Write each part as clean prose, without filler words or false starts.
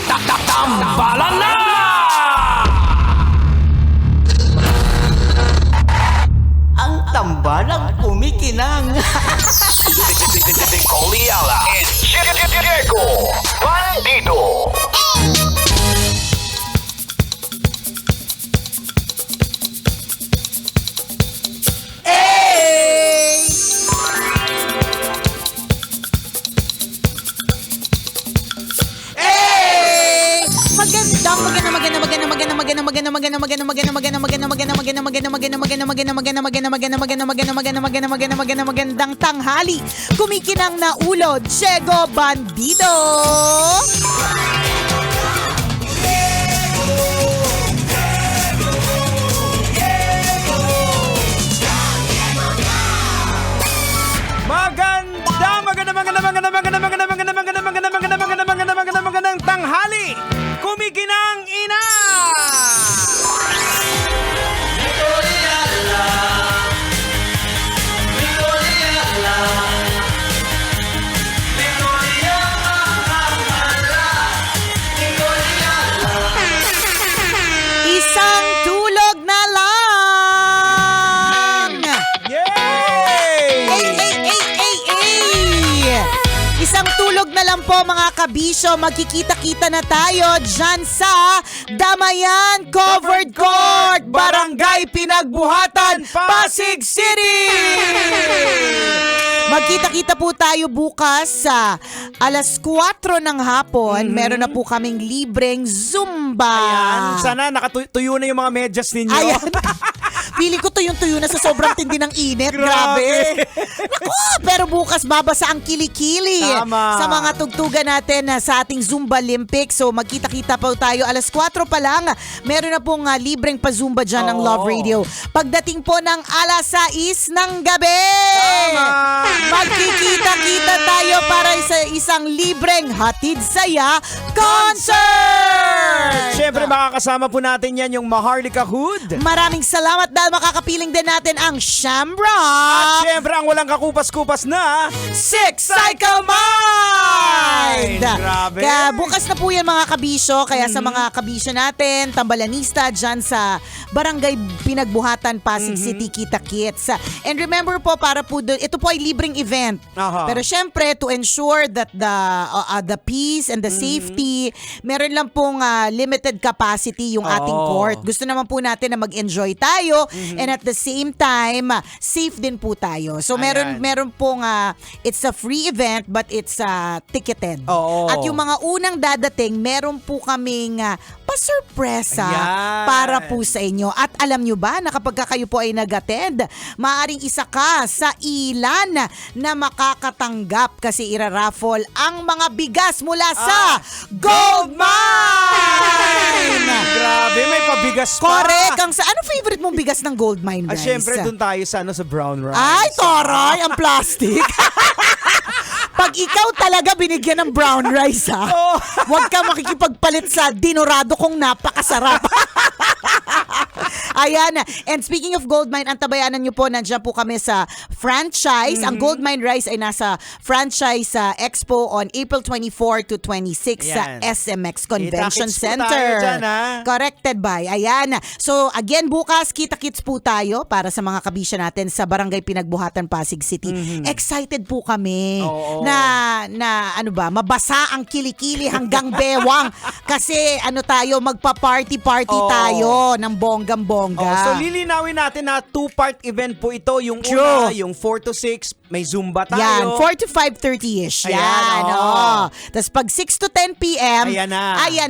Tambalan na! Ang tambalang kumikinang. Coliala and Diego Bandido. Magandang tanghali. Kumikinang na ulo, Diego Bandido. Magandang tanghali. Kumikinang ina. Isang tulog na lang. Yay! Isang tulog na lang po mga kabisyo. Magkikita-kita na tayo dyan sa Damayan Covered Court, Barangay Pinagbuhatan, Pasig City. Magkita-kita po tayo bukas sa alas 4 ng hapon. Meron na po kaming libreng Zumba. Ayan, sana nakatuyo na yung mga medyas ninyo. Ayan. Feeling ko tuyong-tuyo na sa sobrang tindi ng init. Grabe. Naku, pero bukas babasa ang kilikili. Tama. Sa mga tugtugan natin sa ating Zumba Olympics. So magkita-kita pa tayo. Alas 4 pa lang, meron na pong libreng pa-Zumba dyan ng Love Radio. Pagdating po ng alas 6 ng gabi, Tama. magkikita-kita tayo para sa isang libreng hatid saya concert! Siyempre makakasama po natin yan yung Maharlika Hood. Maraming salamat dahil makakapiling din natin ang At Shamrock siyempre ang walang kakupas-kupas na Six Cycle Mind! Grabe. Kaya bukas na po yan mga kabisyo. Kaya sa mga kabisyo natin, tambalanista dyan sa Barangay Pinagbuhatan, Pasig City, Kita Kits. And remember po, para po doon, ito po ay libreng event. Aha. Pero syempre, to ensure that the peace and the safety, meron lang pong limited capacity yung ating court. Gusto naman po natin na mag-enjoy tayo and at the same time, safe din po tayo. So Ayan. meron pong, it's a free event but it's ticketed. Oo. At yung mga unang dadating, meron po kaming pa-surpresa Ayan. para po sa inyo. At alam nyo ba na kapag kayo po ay nag-attend, maaaring isa ka sa ilan na makakatanggap kasi iraraffle ang mga bigas mula sa Gold Mine! Grabe, may pabigas pa. Correct. Ano favorite mong bigas ng Gold Mine, At guys? siyempre doon tayo sa sa brown rice. Ay, taray! Ang plastic! Pag ikaw talaga binigyan ng brown rice, ha? Huwag ka makikipagpalit sa dinorado kong napakasarap. Ayan. And speaking of Gold Mine, antabayanan nyo po, nandiyan po kami sa franchise. Ang Gold Mine Rice ay nasa franchise Expo on April 24 to 26 sa Ayan. SMX Convention Kita-kits po Center. tayo dyan, ha? Corrected by. Ayan. So, again, bukas, kita-kits po tayo para sa mga kabisya natin sa Barangay Pinagbuhatan, Pasig City. Excited po kami Oo. na ano ba, mabasa ang kilikili hanggang bewang kasi ano tayo, magpa-party-party Oo. tayo ng bonggang-bongga. So lilinawin natin na 2-part event po ito. Yung True. una, yung 4 to 6, may Zumba tayo. Yan, 4 to 5:30-ish. Ayan, Yan, oo. Tapos pag 6 to 10 p.m., Ayan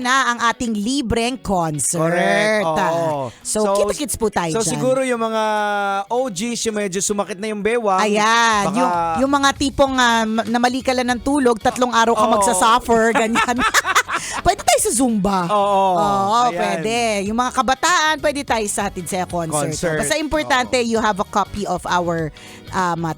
na. ang ating libreng concert. Correct. Oo. So, kita-kits po tayo So dyan. siguro yung mga OGs, yung medyo sumakit na yung bewang. Ayan, baka- yung mga tipong namali ka lang ng tulog, 3 araw ka Oo. magsasuffer, ganyan. Pwede tayo sa Zumba. Oo. Ayan. Pwede. Yung mga kabataan, pwede tayo sa hatid sa concert. Concert. Basta importante, you have a copy of our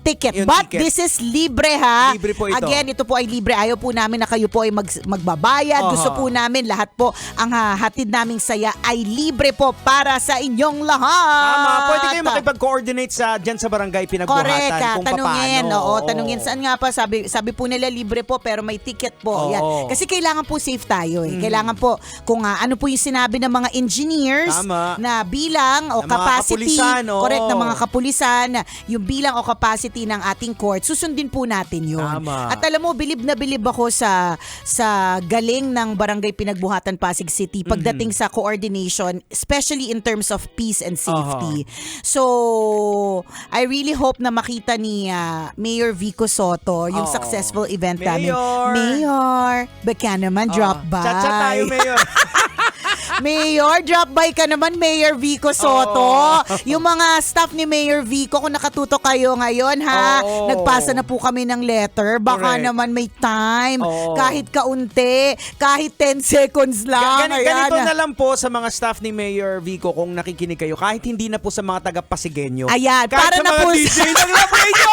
ticket. Yung But ticket. this is libre ha. Libre po ito. Again, ito po ay libre. Ayaw po namin na kayo po ay magbabayad. Aha. Gusto po namin lahat po ang hatid naming saya ay libre po para sa inyong lahat. Tama, pwede kayo makipag-coordinate dyan sa barangay Pinagbuhatan. Correct, Kung tanungin. paano. Oo, tanungin. Saan nga pa? Sabi po nila libre po pero may ticket po. Oo. Yan. Kasi kailangan po safe tayo eh. Kailangan po kung ano po yung sinabi ng mga engineers Tama. na bilang o Ng mga capacity. kapulisan, oo. Correct, ng mga kapulisan. Yung bilang o capacity ng ating court. Susundin po natin yun. Tama. At alam mo, bilib na bilib ako sa galing ng Barangay Pinagbuhatan Pasig City pagdating sa coordination, especially in terms of peace and safety. So, I really hope na makita ni Mayor Vico Soto yung Oo. successful event namin. Mayor! Mayor, baka naman drop by. Chat-chat tayo, Mayor. Mayor, drop by ka naman, Mayor Vico Soto. Oo. Yung mga staff ni Mayor Vico, kung nakatutok kayo ngayon, ha? Oo. Nagpasa na po kami ng letter. Baka Correct. naman may time. Oo. Kahit kaunti. Kahit 10 seconds lang. Ganito Ayan. na lang po sa mga staff ni Mayor Vico kung nakikinig kayo, kahit hindi na po sa mga taga-Pasigueño. Ayan, Kahit para sa na mga po DJ ng Love Radio.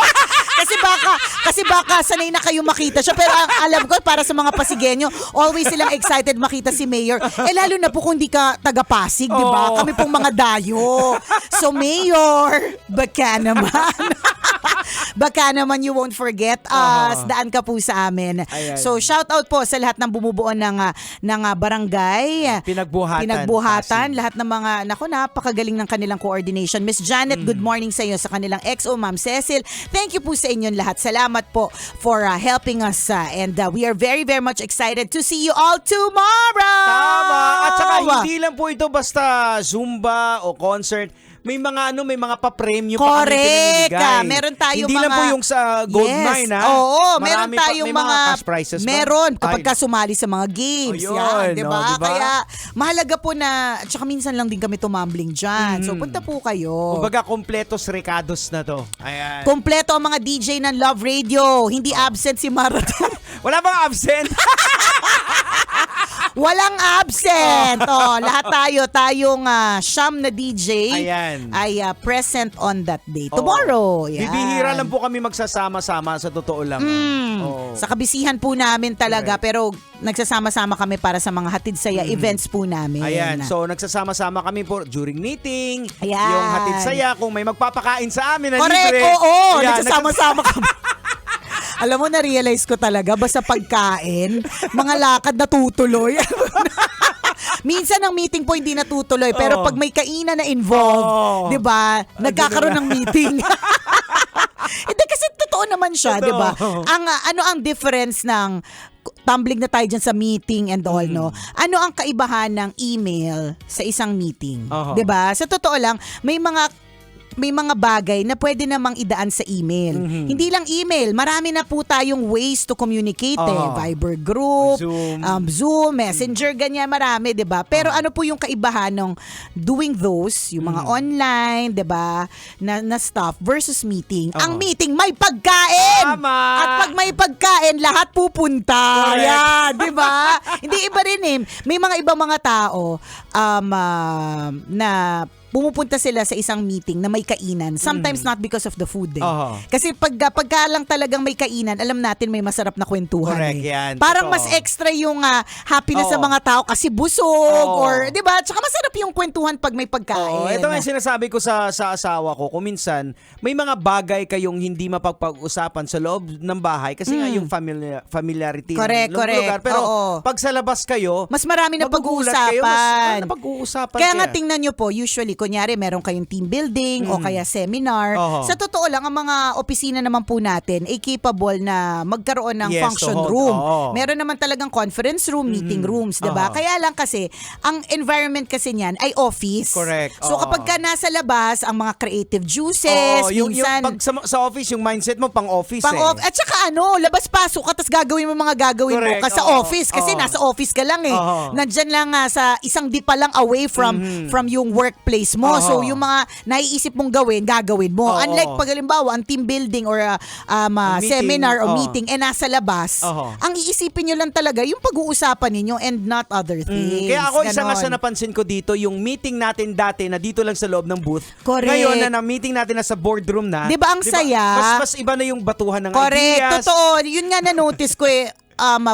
kasi baka sanay na kayo makita siya. Pero alam ko, para sa mga Pasigueño, always silang excited makita si Mayor. Lalo na po kung di ka taga-Pasig, di ba? Oo. Kami pong mga dayo. So, Mayor, baka naman. Baka naman you won't forget us. Daan ka po sa amin. Ayan. So, shout out po sa lahat ng bumubuo ng barangay. Pinagbuhatan. Lahat ng mga, napakagaling ng kanilang coordination. Miss Janet, good morning sa iyo, sa kanilang XO, Ma'am Cecil. Thank you po sa inyong lahat. Salamat po for helping us. And we are very, very much excited to see you all tomorrow! Tama. At saka hindi lang po ito basta Zumba o concert. May mga pa-premyo pa kami Correct. pinamimigay. Meron tayong hindi mga... lang po yung sa Gold Mine, ha? Oo, meron Marami tayong may mga... cash prizes ba? Meron kapag Ay. ka sumali sa mga games. Oh, yan, yun, diba? no, diba? Kaya mahalaga po na... Tsaka minsan lang din kami tumambling dyan. So punta po kayo. Kumbaga, kompletos recados na to. Ayan. Kompleto ang mga DJ ng Love Radio. Hindi absent si Marathon. Wala bang absent? Walang absent. Lahat tayong siyam na DJ Ayan. ay present on that day. Oo. Tomorrow. Yan. Bibihira lang po kami magsasama-sama sa totoo lang. Oo. Sa kabisihan po namin talaga, pero nagsasama-sama kami para sa mga hatid saya events po namin. Ayan, so nagsasama-sama kami po during meeting, Ayan. yung hatid saya, kung may magpapakain sa amin na Correct, libre. oo. Ayan, Nagsasama-sama kami. Alam mo, na-realize ko talaga, basta pagkain, mga lakad natutuloy. Minsan ang meeting po hindi natutuloy, pero pag may kainan na involved, 'di ba? Nagkakaroon ng meeting. Hindi kasi totoo naman siya, 'di ba? Ang ano ang difference ng tumbling na tayo dyan sa meeting and all, no? Ano ang kaibahan ng email sa isang meeting? 'Di ba? Sa totoo lang, may mga bagay na pwede namang idaan sa email. Hindi lang email, marami na po tayong ways to communicate Viber group, Zoom, Messenger, ganyan, marami, 'di ba? Pero ano po yung kaibahan ng doing those, yung mga online, 'di ba, na stuff versus meeting. Ang meeting may pagkain. Tama. At pag may pagkain, lahat pupunta. Correct. Yan, 'di ba? Hindi iba rin eh. May mga ibang mga tao na pumupunta sila sa isang meeting na may kainan. Sometimes not because of the food. Kasi pagka lang talagang may kainan, alam natin may masarap na kwentuhan. Correct, yan. Parang Totoo. mas extra yung happiness sa mga tao kasi busog or, di ba? Tsaka masarap yung kwentuhan pag may pagkain. Ito nga yung sinasabi ko sa asawa ko. Kung minsan, may mga bagay kayong hindi mapag-usapan sa loob ng bahay kasi nga yung familiarity Correct, ng correct. lugar. Pero Oo. pag sa labas kayo, Mas marami na magugulat kayo, pag-uusapan. napag-uusapan Kaya nga tingnan nyo po, usually, kunyari meron kayong team building o kaya seminar. Sa totoo lang, ang mga opisina naman po natin ay capable na magkaroon ng Yes, function to hold. room. Oo. Meron naman talagang conference room, meeting rooms, diba? Kaya lang kasi, ang environment kasi niyan ay office. Correct. So kapag ka nasa labas, ang mga creative juices, yung minsan... pag sa office, yung mindset mo pang office At saka labas-pasok ka, tapos gagawin mo mga gagawin Correct, mo ka sa oo. office. Kasi Oo. nasa office ka lang eh. Oo. Nandyan lang sa isang di pa lang away from yung workplace tasks mo. Oo. So, yung mga naiisip mong gagawin mo. Oo. Unlike pag halimbawa, ang team building or Meeting, seminar o oo. meeting, nasa labas, Oo. ang iisipin nyo lang talaga yung pag-uusapan ninyo and not other things. Kaya ako isa nga Ganon. sa napansin ko dito, yung meeting natin dati na dito lang sa loob ng booth. Correct. Ngayon na meeting natin na sa boardroom na. Di ba ang saya? Mas iba na yung batuhan ng Correct. ideas. Totoo. Yun nga na-notice ko eh.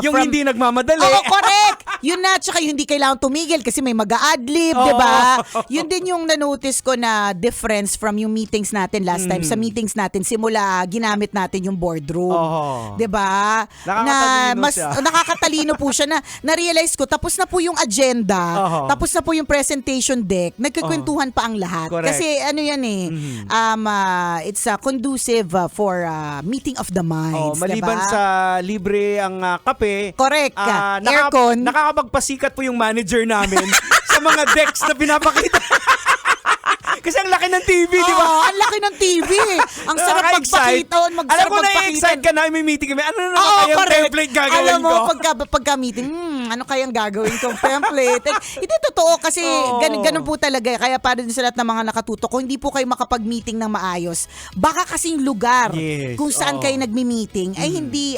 Yung hindi nagmamadali. Oo, correct. Yun na, tsaka yung hindi kailangan tumigil kasi may mag-a-adlib, Oo. di ba? Yun din yung na-notice ko na difference from yung meetings natin last time. Sa meetings natin, simula ginamit natin yung boardroom. Oo. Di ba? Nakakatalino siya. Nakakatalino po siya na-realize ko, tapos na po yung agenda, Oo. tapos na po yung presentation deck, nagkikwentuhan pa ang lahat. Correct. Kasi ano yan eh, it's conducive for meeting of the minds. Maliban diba? sa libre ang kape. Correct. Aircon. Nakakapagpasikat po yung manager namin sa mga decks na pinapakita. Kasi ang laki ng TV, di ba? Oo, ang laki ng TV. Ang sarap Nakaka-excite. magpakita. Alam mo, na-excite ka na, may meeting kami. Ano na Oo, kayang correct. template gagawin Alam mo, ko? pagka meeting, ano kayang gagawin kong template? Hindi totoo kasi Oo. ganun po talaga. Kaya para din sa lahat ng mga nakatuto, kung hindi po kayo makapag-meeting ng maayos, baka kasing lugar Yes, kung saan oo. kayo nagmi-meeting ay hindi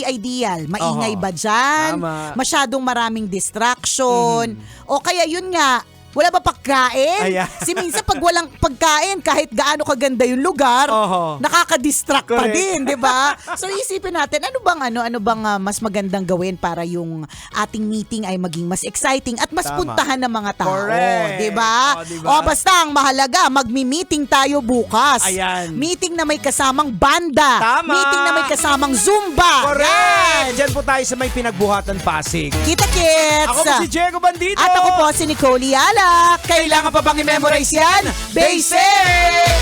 ideal. Maingay Oo. ba dyan? Tama. Masyadong maraming distraction. O kaya yun nga, wala ba pagkain? Ayan. Si minsan pag walang pagkain, kahit gaano kaganda yung lugar, Oo. nakaka-distract pa Correct. din, 'di ba? So isipin natin ano bang mas magandang gawin para yung ating meeting ay maging mas exciting at mas Tama. puntahan ng mga tao, Correct. 'di ba? O, diba? O basta ang mahalaga, magmi-meeting tayo bukas. Ayan. Meeting na may kasamang banda. Tama. Meeting na may kasamang Zumba. Correct! Diyan po tayo sa may pinagbuhatan Pasig. Kita-kits. Ako po si Diego Bandito. At ako po si Nicole Yala. Kailangan pa bang i-memorize yan? Basic!